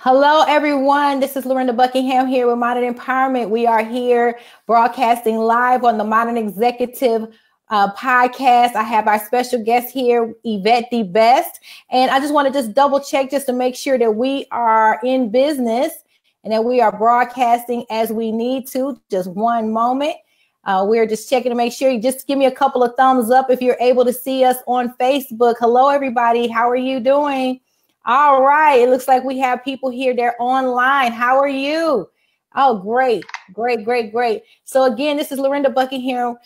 Hello, everyone. This is Lorinda Buckingham here with Modern Empowerment. We are here broadcasting live on the Modern Executive podcast. I have our special guest here, Yvette D. And I just want to just double check just to make sure that we are in business and that we are broadcasting as we need to. Just one moment. We're just checking to make sure. You just give me a couple of thumbs up if you're able to see us on Facebook. Hello, everybody. How are you doing? All right. It looks like we have people here. They're online. How are you? Oh, great. Great. So again, this is Lorinda Buckingham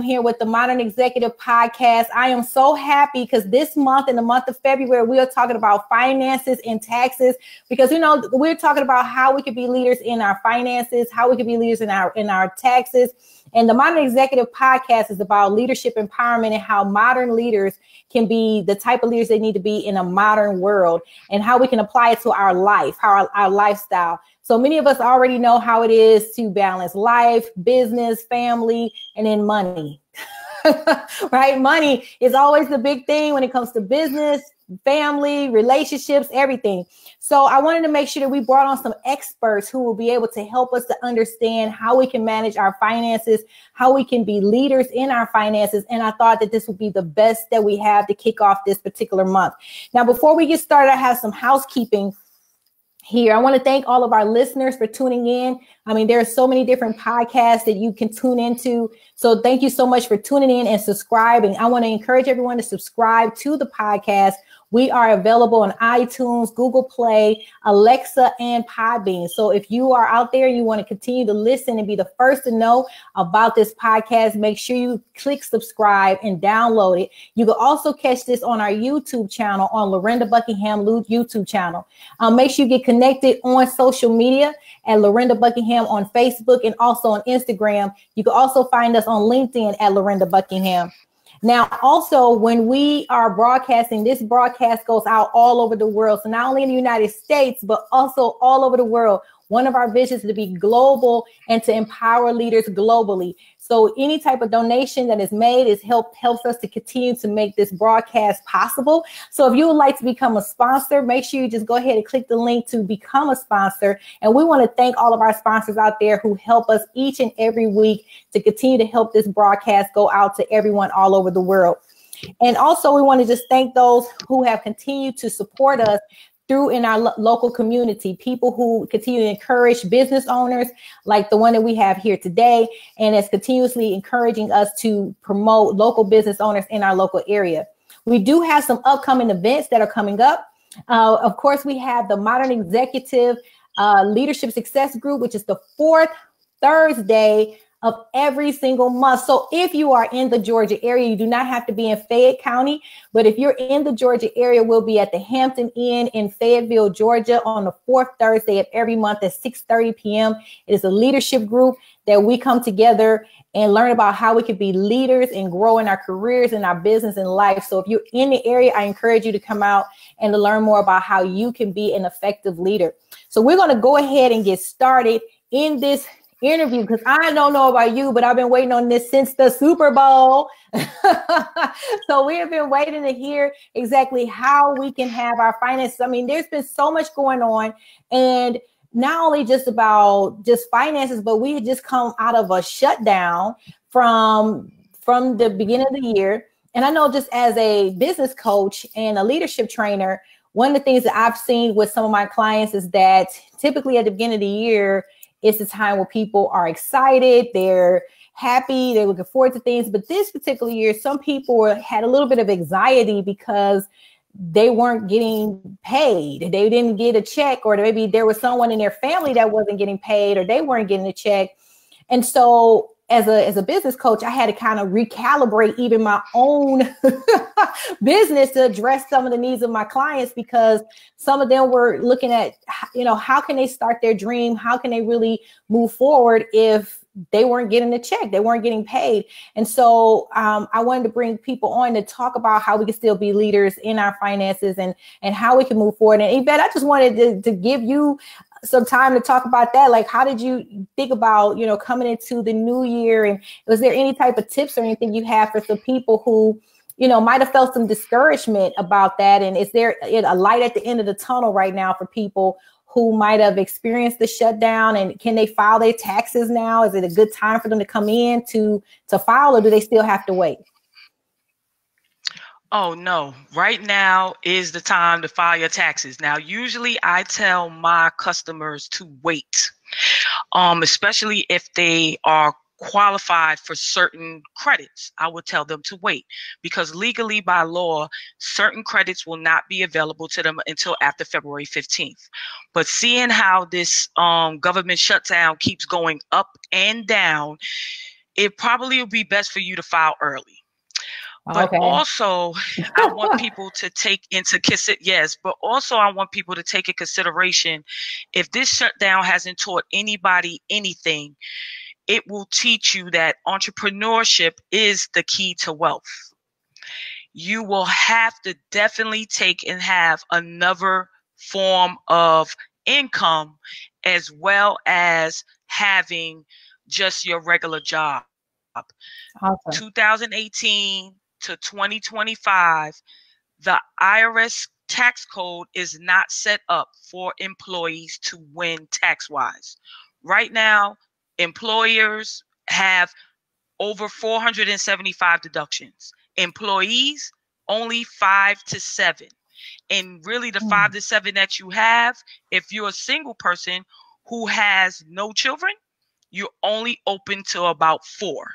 here with the Modern Executive Podcast. I am so happy because this month, in the month of February, we are talking about finances and taxes because, we're talking about how we could be leaders in our finances, how we could be leaders in our taxes. And the Modern Executive Podcast is about leadership empowerment and how modern leaders can be the type of leaders they need to be in a modern world and how we can apply it to our life, our lifestyle. So many of us already know how it is to balance life, business, family, and then money, right? Money is always the big thing when it comes to business, family, relationships, everything. So I wanted to make sure that we brought on some experts who will be able to help us to understand how we can manage our finances, how we can be leaders in our finances. And I thought that this would be the best that we have to kick off this particular month. Now, before we get started, I have some housekeeping here. I want to thank all of our listeners for tuning in. I mean, there are so many different podcasts that you can tune into. So thank you so much for tuning in and subscribing. I want to encourage everyone to subscribe to the podcast. We are available on iTunes, Google Play, Alexa, and Podbean. So if you are out there and you want to continue to listen and be the first to know about this podcast, make sure you click subscribe and download it. You can also catch this on our YouTube channel, on Lorinda Buckingham YouTube channel. Make sure you get connected on social media at Lorinda Buckingham on Facebook and also on Instagram. You can also find us on LinkedIn at Lorinda Buckingham. Now, also, when we are broadcasting, this broadcast goes out all over the world. So not only in the United States, but also all over the world. One of our visions is to be global and to empower leaders globally. So any type of donation that is made helps us to continue to make this broadcast possible. So if you would like to become a sponsor, make sure you just go ahead and click the link to become a sponsor. And we want to thank all of our sponsors out there who help us each and every week to continue to help this broadcast go out to everyone all over the world. And also we want to just thank those who have continued to support us through in our local community, people who continue to encourage business owners like the one that we have here today, and is continuously encouraging us to promote local business owners in our local area. We do have some upcoming events that are coming up. Of course, we have the Modern Executive Leadership Success Group, which is the fourth Thursday of every single month. So if you are in the Georgia area, you do not have to be in Fayette County, but if you're in the Georgia area, we'll be at the Hampton Inn in Fayetteville, Georgia on the fourth Thursday of every month at 6:30 p.m. It is a leadership group that we come together and learn about how we can be leaders and grow in our careers and our business and life. So if you're in the area, I encourage you to come out and to learn more about how you can be an effective leader. So we're going to go ahead and get started in this interview because I don't know about you, but I've been waiting on this since the Super Bowl. So we have been waiting to hear exactly how we can have our finances. I mean, there's been so much going on, and not only just about just finances, but we had just come out of a shutdown from the beginning of the year. And I know just as a business coach and a leadership trainer, one of the things that I've seen with some of my clients is that typically at the beginning of the year, it's the time where people are excited, they're happy, they're looking forward to things. But this particular year, some people had a little bit of anxiety because they weren't getting paid. They didn't get a check, or maybe there was someone in their family that wasn't getting paid, or they weren't getting a check. And so as a business coach, I had to kind of recalibrate even my own business to address some of the needs of my clients, because some of them were looking at, how can they start their dream? How can they really move forward if they weren't getting a check, they weren't getting paid? And so I wanted to bring people on to talk about how we can still be leaders in our finances and how we can move forward. And Yvette, I just wanted to give you some time to talk about that. Like, how did you think about, coming into the new year? And was there any type of tips or anything you have for some people who, might have felt some discouragement about that. And is there a light at the end of the tunnel right now for people who might have experienced the shutdown, and can they file their taxes now? Is it a good time for them to come in to file, or do they still have to wait? Oh, no. Right now is the time to file your taxes. Now, usually I tell my customers to wait, especially if they are qualified for certain credits. I would tell them to wait, because legally by law, certain credits will not be available to them until after February 15th. But seeing how this government shutdown keeps going up and down, it probably will be best for you to file early. But also, I want people to take into consideration, if this shutdown hasn't taught anybody anything, it will teach you that entrepreneurship is the key to wealth. You will have to definitely take and have another form of income, as well as having just your regular job. Awesome. 2018 to 2025, the IRS tax code is not set up for employees to win tax-wise. Right now, employers have over 475 deductions. Employees, only 5 to 7. And really the 5 to 7 that you have, if you're a single person who has no children, you're only open to about 4.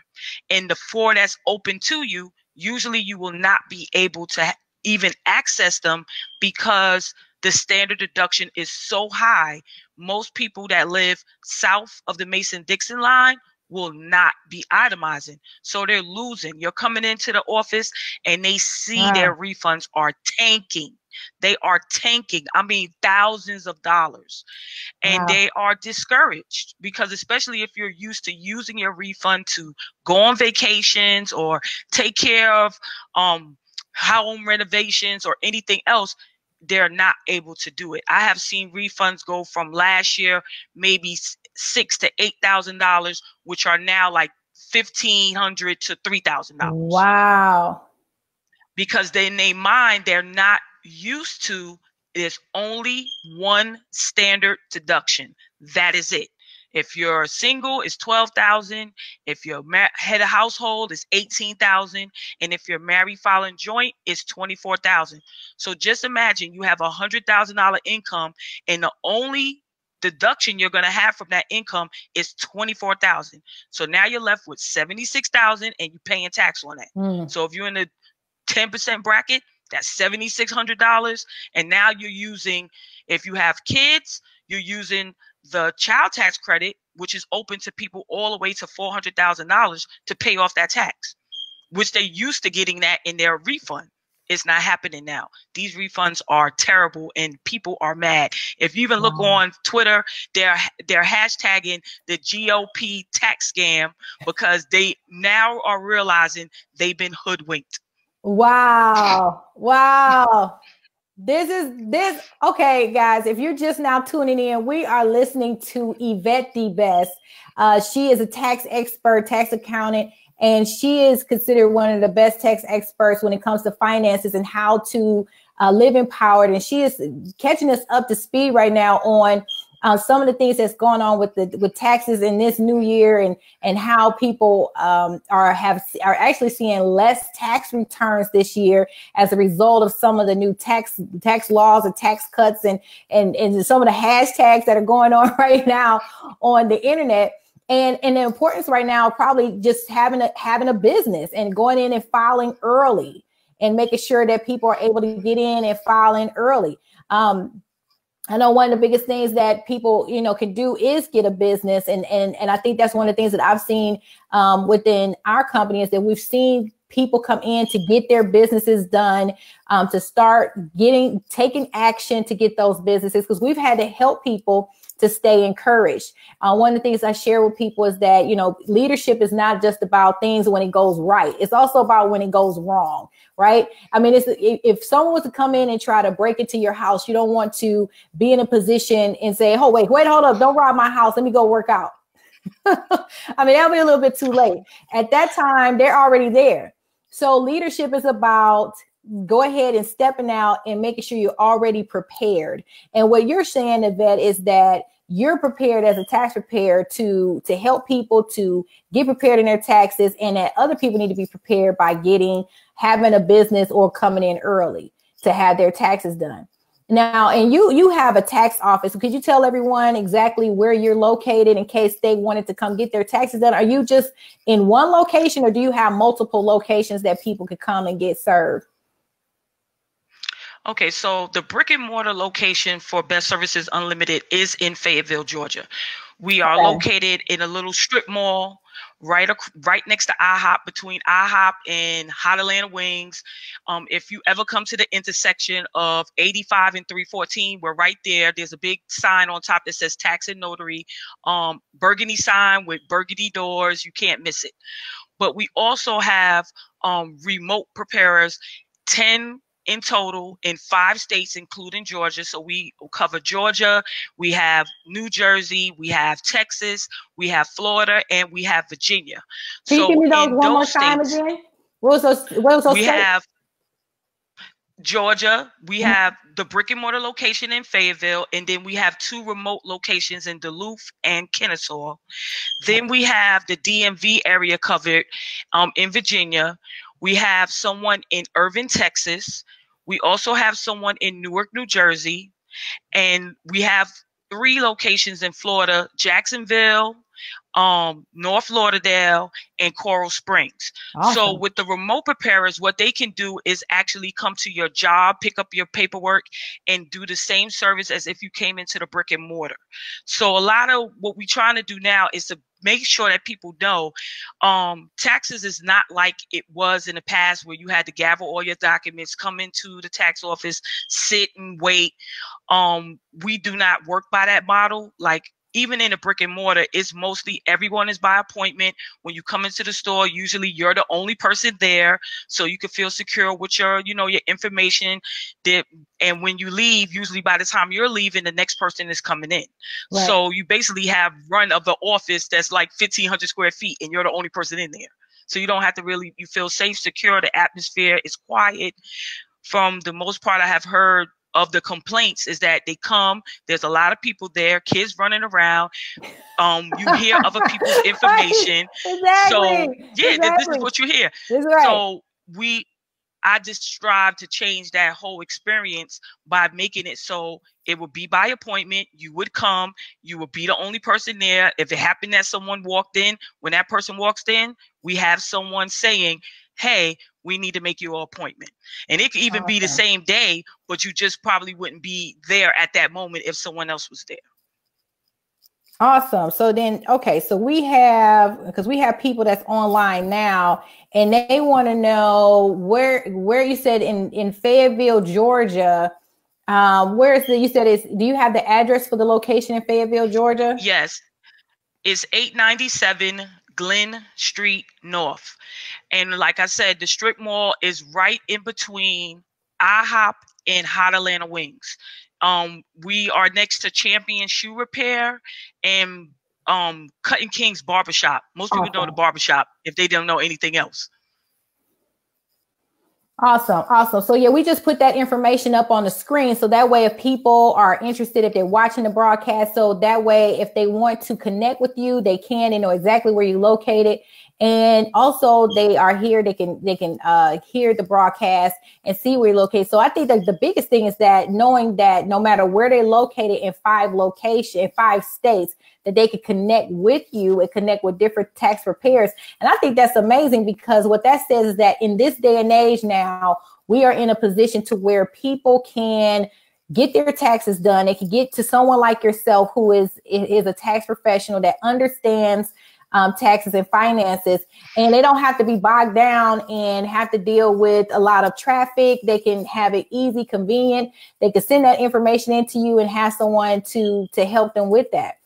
And the 4 that's open to you, usually you will not be able to even access them, because the standard deduction is so high. Most people that live south of the Mason-Dixon line will not be itemizing. So they're losing. You're coming into the office and they see their refunds are tanking. They are tanking. I mean, thousands of dollars. And they are discouraged, because especially if you're used to using your refund to go on vacations or take care of home renovations or anything else, they're not able to do it. I have seen refunds go from last year, maybe $6,000 to $8,000, which are now like $1,500 to $3,000. Wow. Because in their mind, they're not used to, there's only one standard deduction. That is it. If you're single, it's $12,000. If you're head of household, it's $18,000. And if you're married filing joint, it's $24,000. So just imagine you have $100,000 income, and the only deduction you're going to have from that income is $24,000. So now you're left with $76,000, and you're paying tax on that. So if you're in the 10% bracket, that's $7,600. And now you're using, if you have kids, you're using the child tax credit, which is open to people all the way to $400,000 to pay off that tax, which they used to getting that in their refund. It's not happening now. These refunds are terrible, and people are mad. If you even look on Twitter, they're hashtagging the GOP tax scam, because they now are realizing they've been hoodwinked. Wow. Wow. Okay, guys, if you're just now tuning in, we are listening to Yvette D. She is a tax expert, tax accountant, and she is considered one of the best tax experts when it comes to finances and how to live empowered. And she is catching us up to speed right now on some of the things that's going on with taxes in this new year, and how people are actually seeing less tax returns this year as a result of some of the new tax laws and tax cuts, and some of the hashtags that are going on right now on the internet. And the importance right now, probably just having a business and going in and filing early and making sure that people are able to get in and file in early. I know one of the biggest things that people, can do is get a business. And I think that's one of the things that I've seen within our company, is that we've seen people come in to get their businesses done, to start taking action to get those businesses, because we've had to help people to stay encouraged. One of the things I share with people is that, leadership is not just about things when it goes right. It's also about when it goes wrong, right? I mean, if someone was to come in and try to break into your house, you don't want to be in a position and say, oh, wait, hold up, don't rob my house. Let me go work out. I mean, that'll be a little bit too late. At that time, they're already there. So leadership is about go ahead and stepping out and making sure you're already prepared. And what you're saying, Yvette, is that you're prepared as a tax preparer to help people to get prepared in their taxes, and that other people need to be prepared by having a business or coming in early to have their taxes done. Now, and you have a tax office. Could you tell everyone exactly where you're located in case they wanted to come get their taxes done? Are you just in one location, or do you have multiple locations that people could come and get served? Okay, so the brick and mortar location for Best Services Unlimited is in Fayetteville, Georgia. We are located in a little strip mall right next to IHOP, between IHOP and Hot Atlanta Wings. If you ever come to the intersection of 85 and 314, we're right there. There's a big sign on top that says Tax and Notary, burgundy sign with burgundy doors. You can't miss it. But we also have remote preparers, 10 in total in 5 states, including Georgia. So we cover Georgia, we have New Jersey, we have Texas, we have Florida, and we have Virginia. Can you give me those one more time again? What was those we have Georgia, we have the brick and mortar location in Fayetteville, and then we have 2 remote locations in Duluth and Kennesaw. Then we have the DMV area covered in Virginia. We have someone in Irving, Texas. We also have someone in Newark, New Jersey. And we have 3 locations in Florida: Jacksonville, North Lauderdale, and Coral Springs. Awesome. So with the remote preparers, what they can do is actually come to your job, pick up your paperwork, and do the same service as if you came into the brick and mortar. So a lot of what we're trying to do now is to make sure that people know taxes is not like it was in the past, where you had to gather all your documents, come into the tax office, sit and wait. We do not work by that model. Like, even in a brick and mortar, it's mostly everyone is by appointment. When you come into the store, usually you're the only person there, so you can feel secure with your information. And when you leave, usually by the time you're leaving, the next person is coming in. Right. So you basically have run of the office that's like 1,500 square feet, and you're the only person in there. So you don't have to you feel safe, secure. The atmosphere is quiet. From the most part, I have heard of the complaints is that they come, there's a lot of people there, kids running around. You hear other people's information. Exactly. So yeah, exactly. This is what you hear. Right. So I just strive to change that whole experience by making it so it would be by appointment. You would come, you would be the only person there. If it happened that someone walked in, when that person walks in, we have someone saying, hey, we need to make you an appointment. And it could even be the same day, but you just probably wouldn't be there at that moment if someone else was there. Awesome. So then, okay, so we have people that's online now, and they want to know where you said in Fayetteville, Georgia. Do you have the address for the location in Fayetteville, Georgia? Yes. It's 897 Glen Street North. And like I said, the strip mall is right in between IHOP and Hot Atlanta Wings. We are next to Champion Shoe Repair and Cutting King's Barbershop. Most people know the barbershop if they don't know anything else. Awesome. So yeah, we just put that information up on the screen. So that way, if people are interested, if they're watching the broadcast, so that way, if they want to connect with you, they can, they know exactly where you're located. And also they are here, they can hear the broadcast and see where you're located. So I think that the biggest thing is that knowing that no matter where they're located in 5 states, that they can connect with you and connect with different tax preparers. And I think that's amazing, because what that says is that in this day and age now, we are in a position to where people can get their taxes done. They can get to someone like yourself who is a tax professional that understands taxes and finances, and they don't have to be bogged down and have to deal with a lot of traffic. They can have it easy, convenient. They can send that information into you and have someone to help them with that.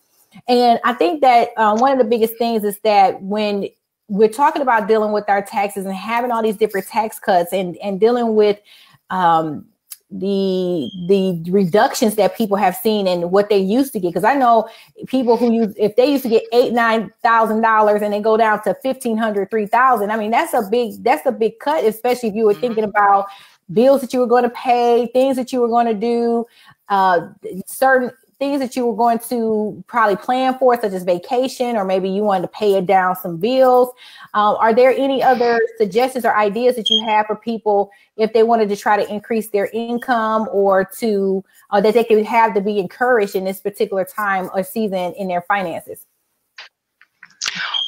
And I think that one of the biggest things is that when we're talking about dealing with our taxes and having all these different tax cuts and dealing with the reductions that people have seen and what they used to get. Because I know people who if they used to get $8,000-9,000 and they go down to $1,500, $3,000. I mean, that's a big cut, especially if you were thinking about bills that you were going to pay, things that you were going to do, certain things that you were going to probably plan for, such as vacation, or maybe you wanted to pay it down some bills. Are there any other suggestions or ideas that you have for people if they wanted to try to increase their income, or to that they could have to be encouraged in this particular time or season in their finances?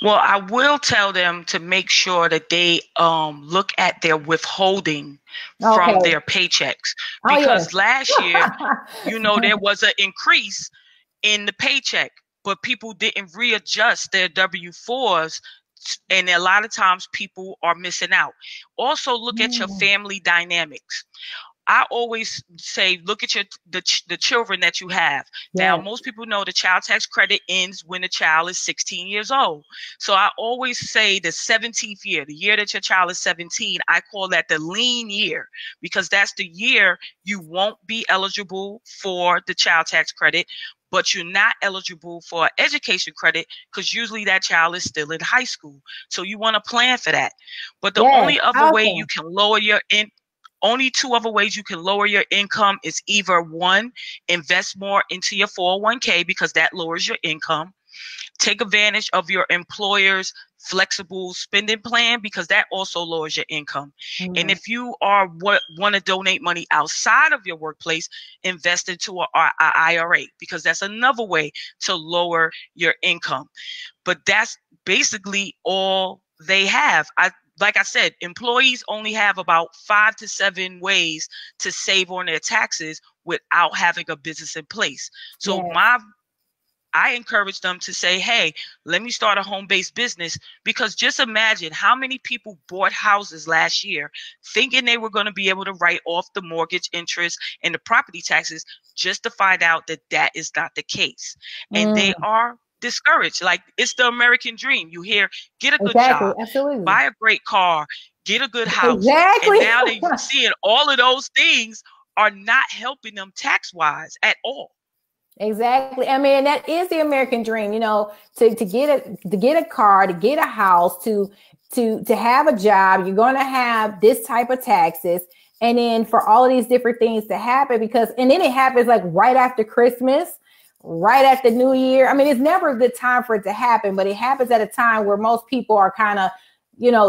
Well, I will tell them to make sure that they look at their withholding from their paychecks, because last year, there was an increase in the paycheck, but people didn't readjust their W-4s, and a lot of times people are missing out. Also, look at your family dynamics. I always say, look at the children that you have. Now, most people know the child tax credit ends when the child is 16 years old. So I always say the 17th year, the year that your child is 17, I call that the lean year, because that's the year you won't be eligible for the child tax credit, but you're not eligible for education credit because usually that child is still in high school. So you want to plan for that. But the only other way you can lower your only two other ways you can lower your income is either one, invest more into your 401k because that lowers your income. Take advantage of your employer's flexible spending plan because that also lowers your income. And if you want to donate money outside of your workplace, invest into an IRA because that's another way to lower your income. But that's basically all they have. Like I said, employees only have about 5 to 7 ways to save on their taxes without having a business in place. So I encourage them to say, hey, let me start a home-based business, because just imagine how many people bought houses last year thinking they were going to be able to write off the mortgage interest and the property taxes, just to find out that that is not the case. And they are discouraged. Like, it's the American dream. You hear, get a good job, buy a great car, get a good house. And now they're seeing all of those things are not helping them tax-wise at all. Exactly. I mean, that is the American dream, to get a car, to get a house, to have a job. You're going to have this type of taxes. And then for all of these different things to happen, and then it happens like right after Christmas, right after New Year. I mean, it's never a good time for it to happen, but it happens at a time where most people are kind of,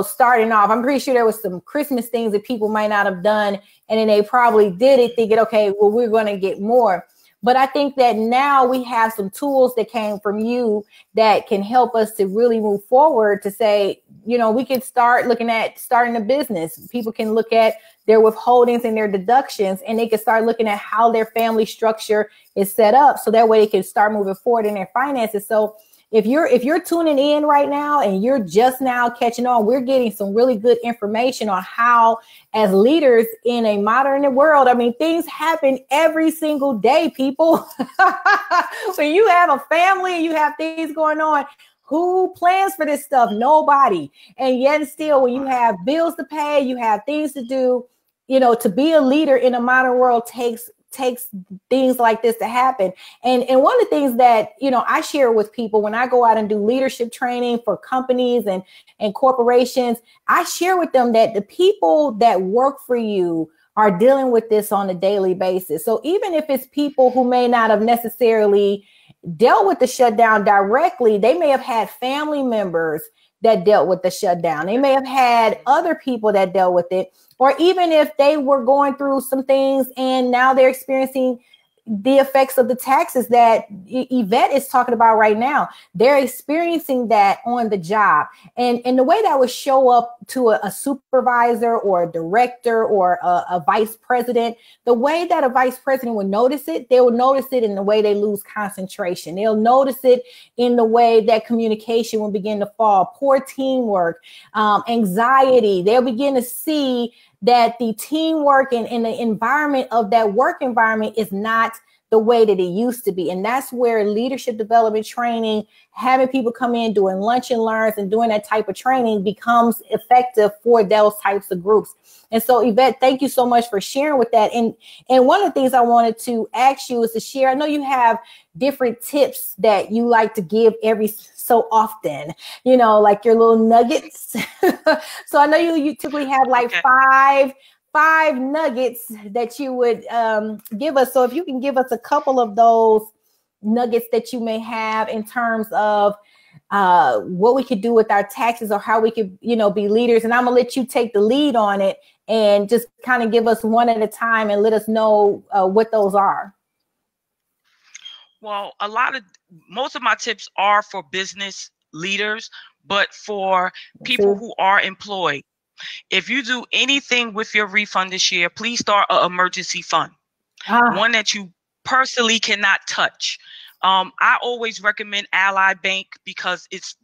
starting off. I'm pretty sure there was some Christmas things that people might not have done. And then they probably did it thinking, okay, well, we're going to get more. But I think that now we have some tools that came from you that can help us to really move forward to say, we can start looking at starting a business. People can look at their withholdings and their deductions, and they can start looking at how their family structure is set up. So that way they can start moving forward in their finances. So if you're tuning in right now and you're just now catching on, we're getting some really good information on how, as leaders in a modern world, I mean, things happen every single day, people. When you have a family and you have things going on, who plans for this stuff? Nobody. And yet still, when you have bills to pay, you have things to do, to be a leader in a modern world takes things like this to happen. And one of the things that, I share with people when I go out and do leadership training for companies and corporations, I share with them that the people that work for you are dealing with this on a daily basis. So even if it's people who may not have necessarily dealt with the shutdown directly, they may have had family members that dealt with the shutdown. They may have had other people that dealt with it. Or even if they were going through some things and now they're experiencing the effects of the taxes that Yvette is talking about right now, they're experiencing that on the job. And the way that would show up to a supervisor or a director or a vice president, the way that a vice president would notice it, they will notice it in the way they lose concentration. They'll notice it in the way that communication will begin to fall, poor teamwork, anxiety. They'll begin to see that the teamwork and the environment of that work environment is not the way that it used to be. And that's where leadership development training, having people come in, doing lunch and learns and doing that type of training becomes effective for those types of groups. And so, Yvette, thank you so much for sharing with that. And one of the things I wanted to ask you is to share. I know you have different tips that you like to give every so often, you know, like your little nuggets. So I know you typically have like five nuggets that you would give us. So if you can give us a couple of those nuggets that you may have in terms of what we could do with our taxes, or how we could, you know, be leaders. And I'm gonna let you take the lead on it and just kind of give us one at a time and let us know what those are. Well, most of my tips are for business leaders, but for people who are employed. If you do anything with your refund this year, please start an emergency fund, one that you personally cannot touch. I always recommend Ally Bank because it's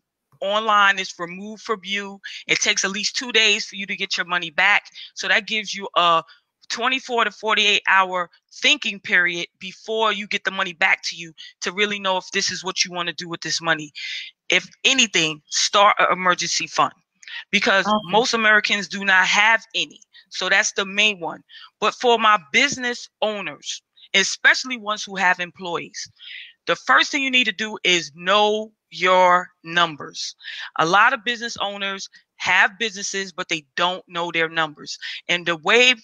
online, it's removed from you. It takes at least 2 days for you to get your money back. So that gives you a 24 to 48 hour thinking period before you get the money back to you to really know if this is what you want to do with this money. If anything, start an emergency fund, because most Americans do not have any. So that's the main one. But for my business owners, especially ones who have employees, the first thing you need to do is know your numbers. A lot of business owners have businesses, but they don't know their numbers. And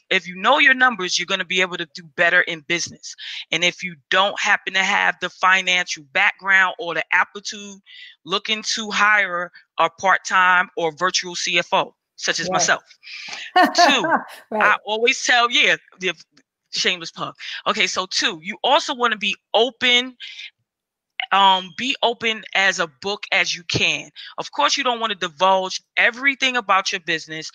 if you know your numbers, you're going to be able to do better in business. And if you don't happen to have the financial background or the aptitude, looking to hire a part-time or virtual CFO, such as myself. 2, I always tell, the shameless plug. Okay, so 2, you also want to be open. Be open as a book as you can. Of course, you don't want to divulge everything about your business,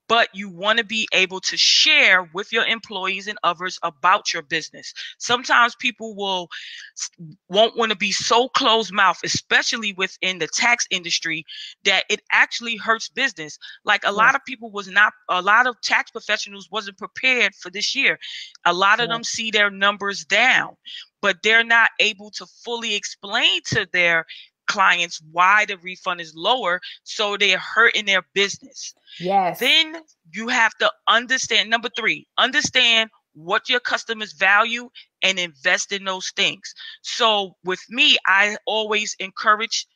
but you want to be able to share with your employees and others about your business. Sometimes people won't want to be so closed-mouthed, especially within the tax industry, that it actually hurts business. Like a lot of tax professionals wasn't prepared for this year. A lot of them see their numbers down, but they're not able to fully explain to their clients why the refund is lower, so they're hurting their business. Yes. Then you have to understand, number 3, understand what your customers value and invest in those things. So with me, I always encourage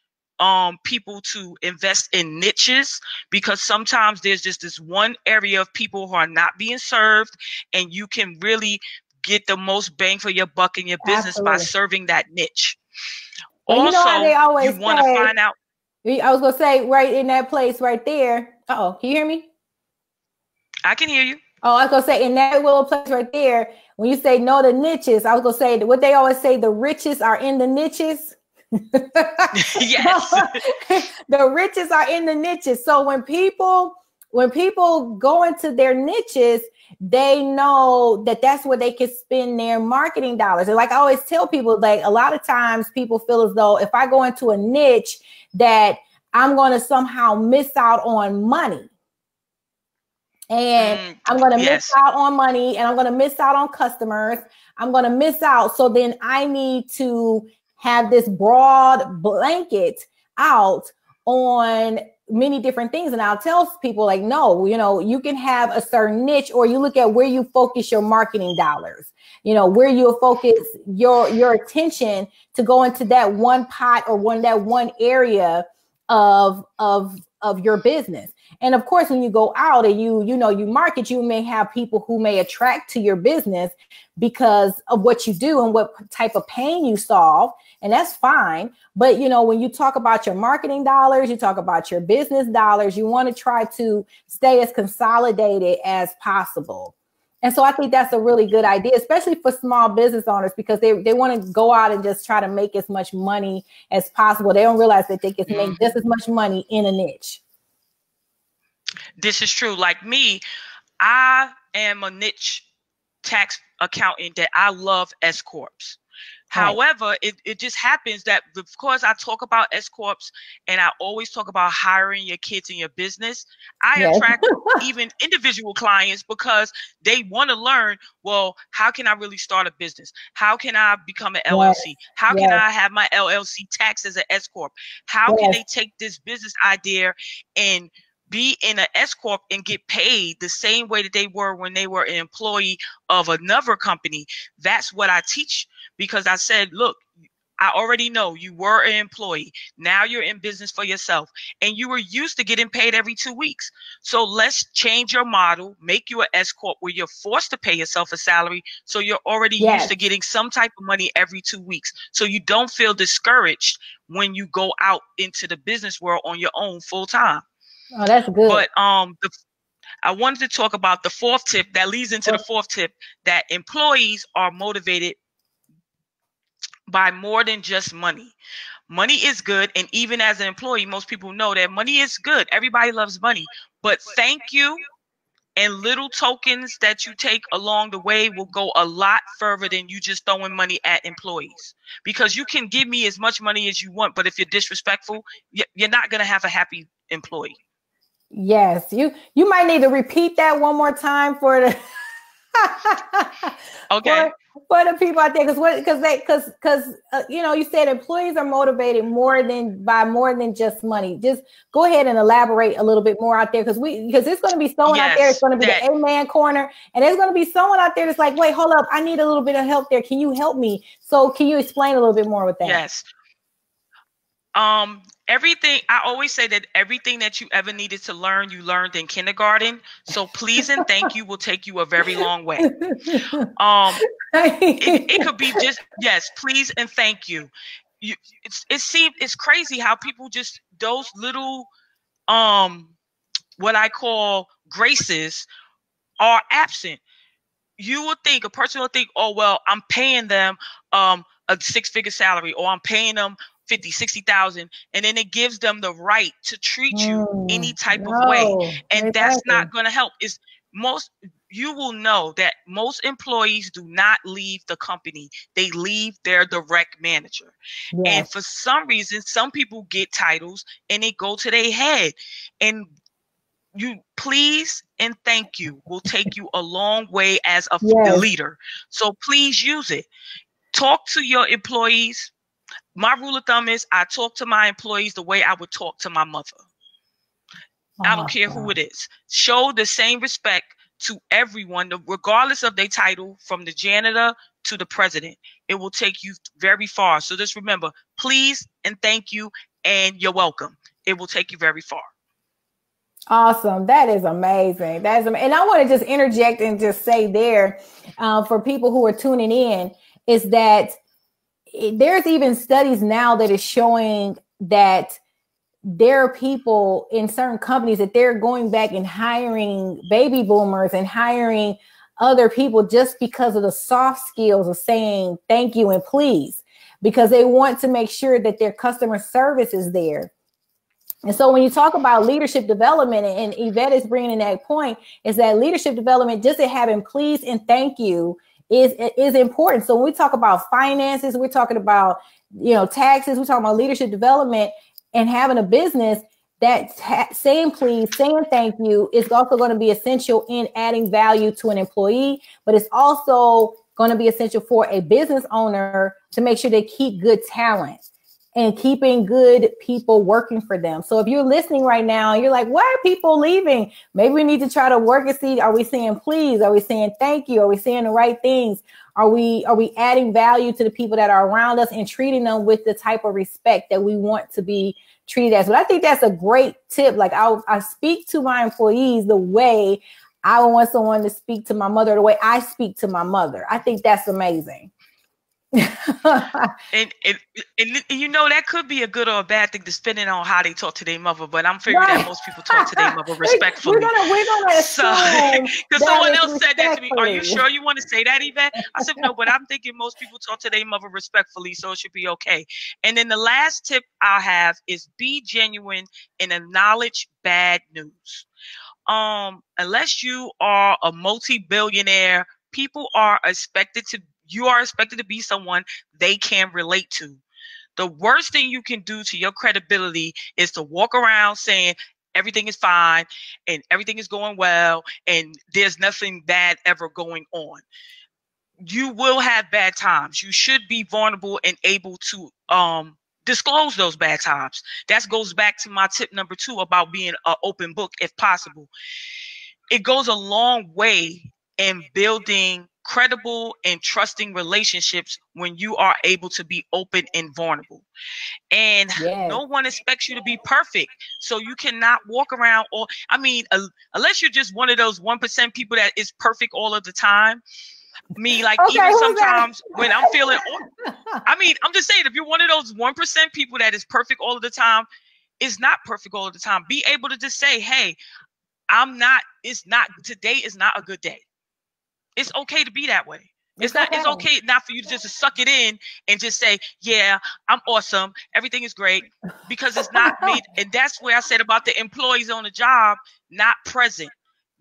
people to invest in niches, because sometimes there's just this one area of people who are not being served, and you can really get the most bang for your buck in your business by serving that niche. Well, also, you know how they always you want to find out. I was going to say, right in that place right there. Uh-oh, can you hear me? I can hear you. Oh, I was going to say, in that little place right there, when you say know the niches, I was going to say what they always say, the riches are in the niches. Yes. The riches are in the niches. So when people go into their niches, they know that that's where they can spend their marketing dollars. And like I always tell people, like a lot of times people feel as though if I go into a niche that I'm going to somehow miss out on money. And I'm going to miss out on money, and I'm going to miss out on customers. I'm going to miss out. So then I need to have this broad blanket out on many different things. And I'll tell people like, no, you know, you can have a certain niche, or you look at where you focus your marketing dollars, you know, where you focus your attention to go into that one pot or that one area of your business. And of course, when you go out and you market, you may have people who may attract to your business because of what you do and what type of pain you solve. And that's fine. But, you know, when you talk about your marketing dollars, you talk about your business dollars, you want to try to stay as consolidated as possible. And so I think that's a really good idea, especially for small business owners, because they want to go out and just try to make as much money as possible. They don't realize that they can make just as much money in a niche. This is true. Like me, I am a niche tax accountant that I love S corps. However, it just happens that because I talk about S Corps and I always talk about hiring your kids in your business, I attract even individual clients because they want to learn, well, how can I really start a business? How can I become an LLC? How can I have my LLC taxed as an S Corp? How can they take this business idea and be in an S Corp and get paid the same way that they were when they were an employee of another company? That's what I teach, because I said, look, I already know you were an employee. Now you're in business for yourself and you were used to getting paid every 2 weeks. So let's change your model, make you an S Corp where you're forced to pay yourself a salary. So you're already used to getting some type of money every 2 weeks. So you don't feel discouraged when you go out into the business world on your own full time. Oh, that's good. But I wanted to talk about the fourth tip that leads into the fourth tip, that employees are motivated by more than just money. Money is good. And even as an employee, most people know that money is good. Everybody loves money. But thank you and little tokens that you take along the way will go a lot further than you just throwing money at employees. Because you can give me as much money as you want, but if you're disrespectful, you're not going to have a happy employee. Yes, you might need to repeat that one more time for the okay for the people out there, because you know, you said employees are motivated by more than just money. Just go ahead and elaborate a little bit more out there, because there's going to be someone out there. It's going to be the amen corner, and there's going to be someone out there that's like, wait, hold up, I need a little bit of help there. Can you help me? So can you explain a little bit more with that? Yes. Everything, I always say that everything that you ever needed to learn, you learned in kindergarten. So please and thank you will take you a very long way. It could be just, yes, please and thank you. It's crazy how people just, those little, what I call graces are absent. You would think, a person will think, oh, well, I'm paying them a 6-figure salary, or I'm paying them 50, 60,000, and then it gives them the right to treat you any type of way. And that's not going to help. You will know that most employees do not leave the company. They leave their direct manager. And for some reason, some people get titles and they go to their head. And you please and thank you will take you a long way as a leader. So please use it. Talk to your employees. My rule of thumb is I talk to my employees the way I would talk to my mother. I don't care who it is. Show the same respect to everyone, regardless of their title, from the janitor to the president. It will take you very far. So just remember, please and thank you and you're welcome. It will take you very far. Awesome. That is amazing. And I want to just interject and just say there, for people who are tuning in, is that there's even studies now that is showing that there are people in certain companies that they're going back and hiring baby boomers and hiring other people just because of the soft skills of saying thank you and please, because they want to make sure that their customer service is there. And so when you talk about leadership development, and Yvette is bringing in that point, is that leadership development, just to having please and thank you is important. So when we talk about finances, we're talking about, you know, taxes, we're talking about leadership development and having a business, that saying please, saying thank you is also going to be essential in adding value to an employee, but it's also going to be essential for a business owner to make sure they keep good talent and keeping good people working for them. So if you're listening right now, you're like, why are people leaving? Maybe we need to try to work and see, are we saying please? Are we saying thank you? Are we saying the right things? Are we adding value to the people that are around us and treating them with the type of respect that we want to be treated as? But I think that's a great tip. Like I speak to my employees the way I would want someone to speak to my mother, the way I speak to my mother. I think that's amazing. and you know, that could be a good or a bad thing depending on how they talk to their mother, but I'm figuring that most people talk to their mother respectfully. We're gonna assume, because someone else said that to me, are you sure you want to say that, Yvette? I said no, but I'm thinking most people talk to their mother respectfully, so it should be okay. And then the last tip I'll have is be genuine and acknowledge bad news. Unless you are a multi-billionaire, people are expected to you are expected to be someone they can relate to. The worst thing you can do to your credibility is to walk around saying everything is fine and everything is going well and there's nothing bad ever going on. You will have bad times. You should be vulnerable and able to disclose those bad times. That goes back to my tip number 2 about being an open book if possible. It goes a long way in building credible and trusting relationships when you are able to be open and vulnerable. And no one expects you to be perfect. So you cannot walk around unless you're just one of those 1% people that is perfect all of the time. Me, like, okay, even sometimes when I'm feeling, I'm just saying, if you're one of those 1% people that is perfect all of the time, it's not perfect all of the time. Be able to just say, hey, today is not a good day. It's okay to be that way. It's okay not for you to just suck it in and just say, yeah, I'm awesome. Everything is great, because it's not made. And that's where I said about the employees on the job, not present.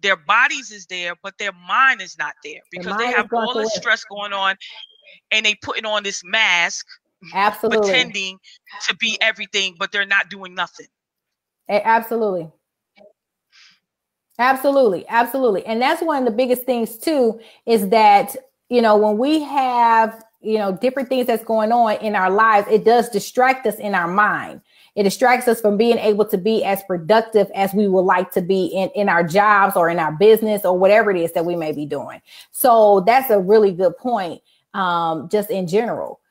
Their bodies is there, but their mind is not there because they have all the stress going on and they putting on this mask, pretending to be everything, but they're not doing nothing. Absolutely. Absolutely. Absolutely. And that's one of the biggest things too, is that, when we have, different things that's going on in our lives, it does distract us in our mind. It distracts us from being able to be as productive as we would like to be in our jobs or in our business or whatever it is that we may be doing. So that's a really good point, just in general.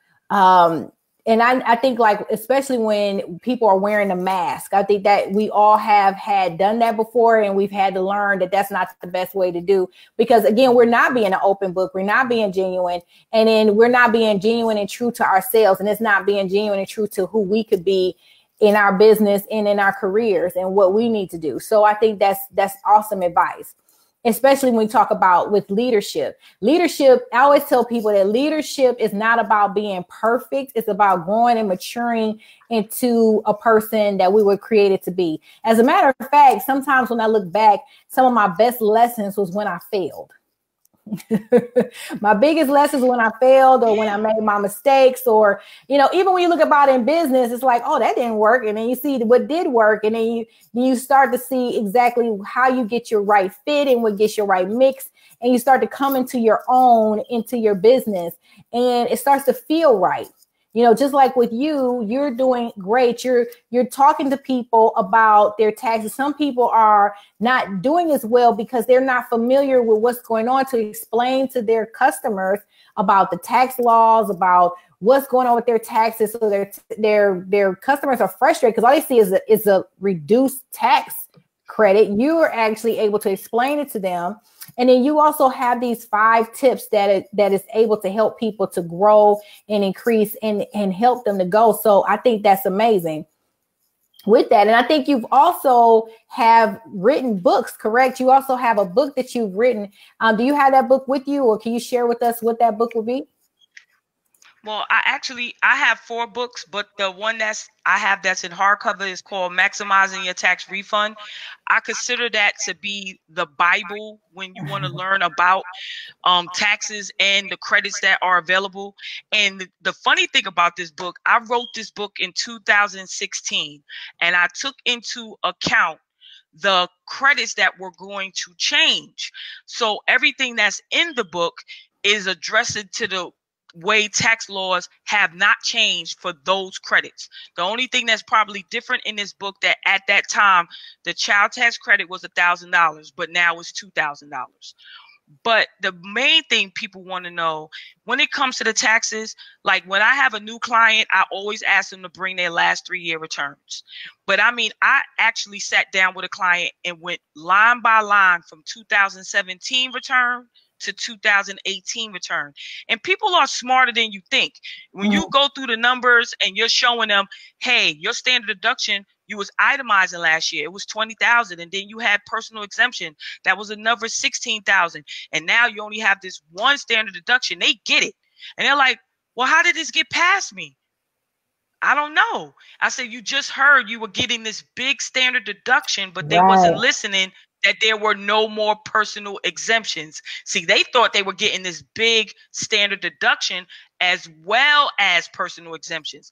And I think, like, especially when people are wearing a mask, I think that we all have done that before, and we've had to learn that that's not the best way to do, because again, we're not being an open book. We're not being genuine. And then we're not being genuine and true to ourselves. And it's not being genuine and true to who we could be in our business and in our careers and what we need to do. So I think that's awesome advice, especially when we talk about with leadership. Leadership, I always tell people that leadership is not about being perfect. It's about growing and maturing into a person that we were created to be. As a matter of fact, sometimes when I look back, some of my best lessons was when I failed. My biggest lessons when I failed, or when I made my mistakes, or, even when you look about in business, it's like, oh, that didn't work. And then you see what did work. And then you start to see exactly how you get your right fit and what gets your right mix. And you start to come into your own, into your business, and it starts to feel right. Just like with you, you're doing great. You're talking to people about their taxes. Some people are not doing as well because they're not familiar with what's going on, to explain to their customers about the tax laws, about what's going on with their taxes. So their customers are frustrated because all they see is a reduced tax credit. You are actually able to explain it to them. And then you also have these 5 tips that is able to help people to grow and increase and help them to go. So I think that's amazing with that. And I think you've also have written books, correct? You also have a book that you've written. Do you have that book with you, or can you share with us what that book would be? Well, I have 4 books, but the one that's in hardcover is called Maximizing Your Tax Refund. I consider that to be the Bible when you want to learn about taxes and the credits that are available. And the funny thing about this book, I wrote this book in 2016, and I took into account the credits that were going to change. So everything that's in the book is addressed to the way tax laws have not changed for those credits. The only thing that's probably different in this book, that at that time the child tax credit was $1,000, but now it's $2,000. But the main thing people want to know when it comes to the taxes, like when I have a new client, I always ask them to bring their last 3-year returns. But I actually sat down with a client and went line by line from 2017 return to 2018 return. And people are smarter than you think. When you go through the numbers and you're showing them, hey, your standard deduction, you was itemizing last year, it was $20,000, and then you had personal exemption, that was another $16,000, and now you only have this one standard deduction. They get it, and they're like, well, how did this get past me? I don't know. I said, you just heard you were getting this big standard deduction, but they wasn't listening that there were no more personal exemptions. See, they thought they were getting this big standard deduction as well as personal exemptions.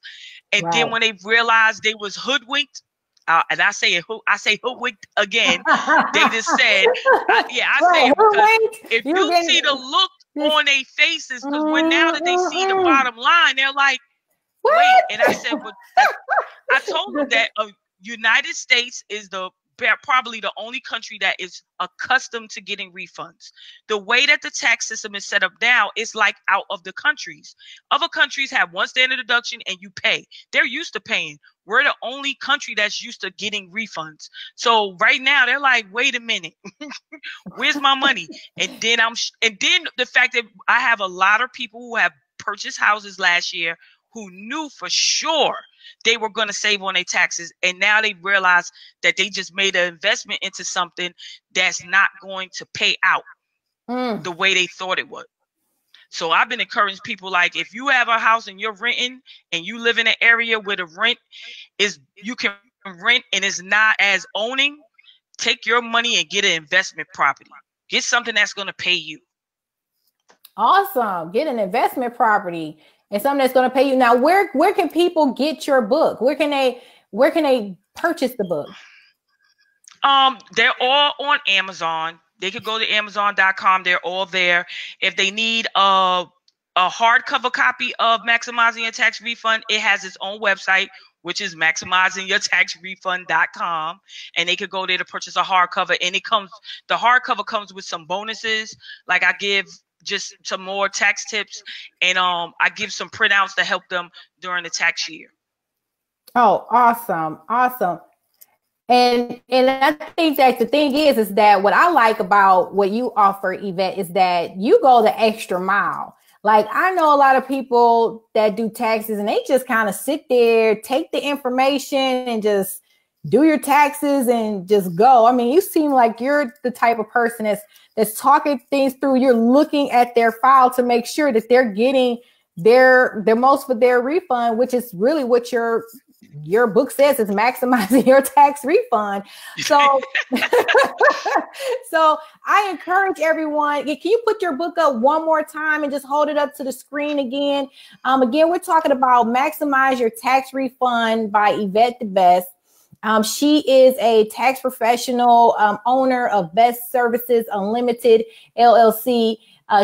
And then when they realized they was hoodwinked, and I say hoodwinked again, they just said, I say it because if you see the look on their faces, because when now that they see the bottom line, they're like, wait. And I said, but I told them that United States is probably the only country that is accustomed to getting refunds. The way that the tax system is set up now is like out of the countries. Other countries have one standard deduction and you pay. They're used to paying. We're the only country that's used to getting refunds. So right now they're like, wait a minute, where's my money? And then the fact that I have a lot of people who have purchased houses last year who knew for sure they were going to save on their taxes. And now they realize that they just made an investment into something that's not going to pay out the way they thought it would. So I've been encouraging people, like, if you have a house and you're renting and you live in an area where the rent is, you can rent and it's not as owning, take your money and get an investment property. Get something that's going to pay you. Awesome. Get an investment property. And something that's going to pay you. Now, where can people get your book? Where can they purchase the book? They're all on Amazon. They could go to Amazon.com. They're all there. If they need a hardcover copy of Maximizing Your Tax Refund, it has its own website, which is maximizingyourtaxrefund.com. And they could go there to purchase a hardcover. And the hardcover comes with some bonuses. Like I give just some more tax tips, and I give some printouts to help them during the tax year. Oh, awesome. And I think that the thing is that what I like about what you offer, Yvette, is that you go the extra mile. Like, I know a lot of people that do taxes and they just kind of sit there, take the information and just do your taxes and just go. I mean, you seem like you're the type of person that's talking things through. You're looking at their file to make sure that they're getting their most for their refund, which is really what your book says, is maximizing your tax refund. So, so I encourage everyone. Can you put your book up one more time and just hold it up to the screen again? Again, we're talking about Maximize Your Tax Refund by Yvette D. She is a tax professional, owner of Best Services Unlimited LLC.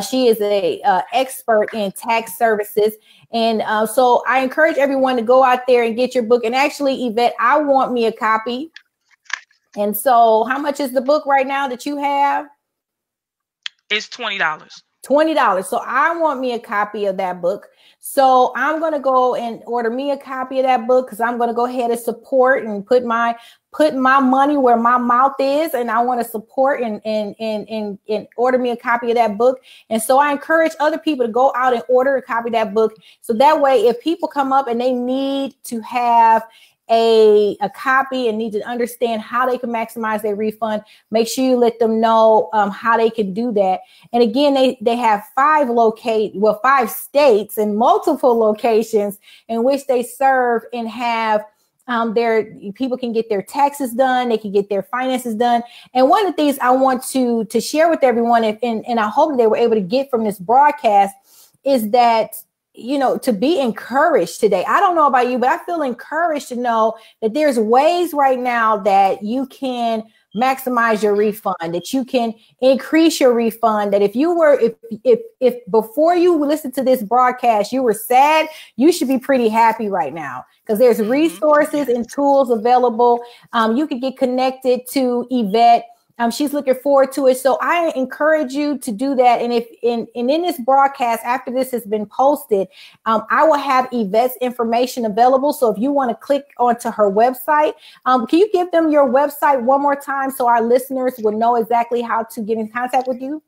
She is a expert in tax services. And so I encourage everyone to go out there and get your book. And actually, Yvette, I want me a copy. And so how much is the book right now that you have? It's $20. $20. So I want me a copy of that book. So I'm going to go and order me a copy of that book, because I'm going to go ahead and support and put my money where my mouth is. And I want to support and order me a copy of that book. And so I encourage other people to go out and order a copy of that book. So that way, if people come up and they need to have a copy and need to understand how they can maximize their refund, make sure you let them know how they can do that. And again, they have 5 states and multiple locations in which they serve and have their people can get their taxes done. They can get their finances done. And one of the things I want to share with everyone, and I hope they were able to get from this broadcast, is that, you know, to be encouraged today. I don't know about you, but I feel encouraged to know that there's ways right now that you can maximize your refund, that you can increase your refund, that if before you listen to this broadcast, you were sad, you should be pretty happy right now, because there's resources and tools available. You can get connected to Yvette. She's looking forward to it. So I encourage you to do that. And in this broadcast, after this has been posted, I will have Yvette's information available. So if you want to click onto her website, can you give them your website one more time so our listeners will know exactly how to get in contact with you?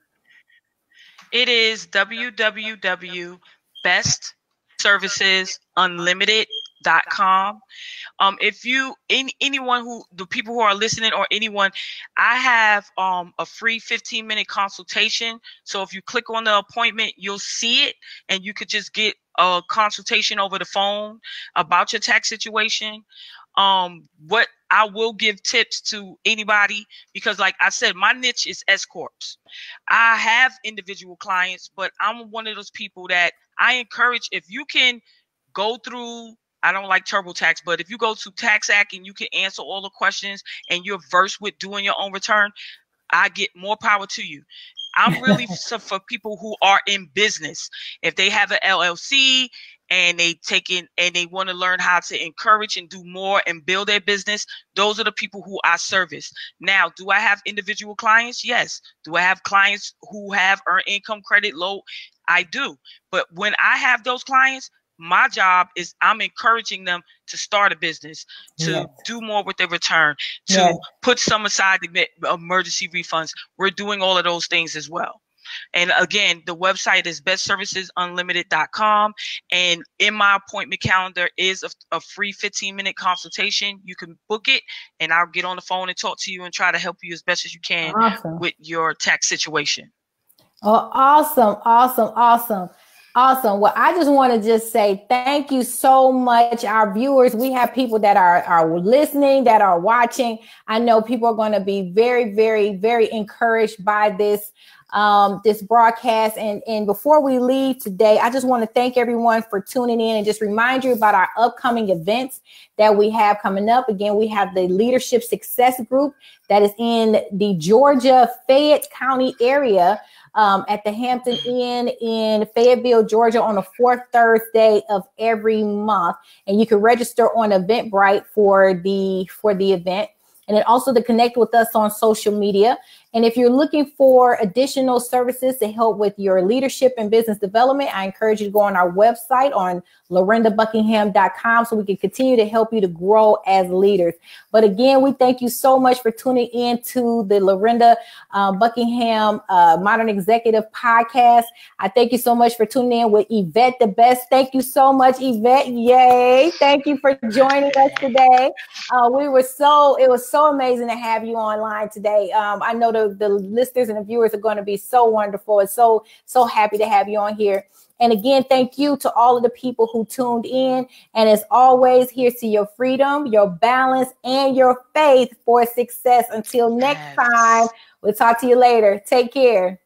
It is www.bestservicesunlimited.com. If anyone the people who are listening, or anyone, I have a free 15-minute consultation. So if you click on the appointment, you'll see it, and you could just get a consultation over the phone about your tax situation. What I will give tips to anybody because, like I said, my niche is S corps. I have individual clients, but I'm one of those people that I encourage, if you can go through, I don't like TurboTax, but if you go to Tax Act and you can answer all the questions and you're versed with doing your own return, I get more power to you. I'm really for people who are in business. If they have an LLC and they want to learn how to encourage and do more and build their business, those are the people who I service. Now, do I have individual clients? Yes. Do I have clients who have earned income credit low? I do. But when I have those clients, my job is I'm encouraging them to start a business, to do more with their return, to put some aside to emergency refunds. We're doing all of those things as well. And again, the website is bestservicesunlimited.com. And in my appointment calendar is a free 15-minute consultation. You can book it and I'll get on the phone and talk to you and try to help you as best as you can with your tax situation. Oh, awesome, awesome, awesome. Awesome. Well, I just want to just say thank you so much, our viewers. We have people that are listening, that are watching. I know people are going to be very, very, very encouraged by this broadcast. And before we leave today, I just want to thank everyone for tuning in and just remind you about our upcoming events that we have coming up. Again, we have the Leadership Success Group that is in the Georgia Fayette County area. At the Hampton Inn in Fayetteville, Georgia, on the fourth Thursday of every month. And you can register on Eventbrite for the event. And then also to connect with us on social media. And if you're looking for additional services to help with your leadership and business development, I encourage you to go on our website on lorindabuckingham.com so we can continue to help you to grow as leaders. But again, we thank you so much for tuning in to the Lorinda Buckingham Modern Executive Podcast. I thank you so much for tuning in with Yvette the Best. Thank you so much, Yvette. Yay. Thank you for joining us today. It was so amazing to have you online today. I know the listeners and the viewers are going to be so wonderful and so happy to have you on here. And again, thank you to all of the people who tuned in. And as always, here's to your freedom, your balance, and your faith for success. Until next time, we'll talk to you later. Take care.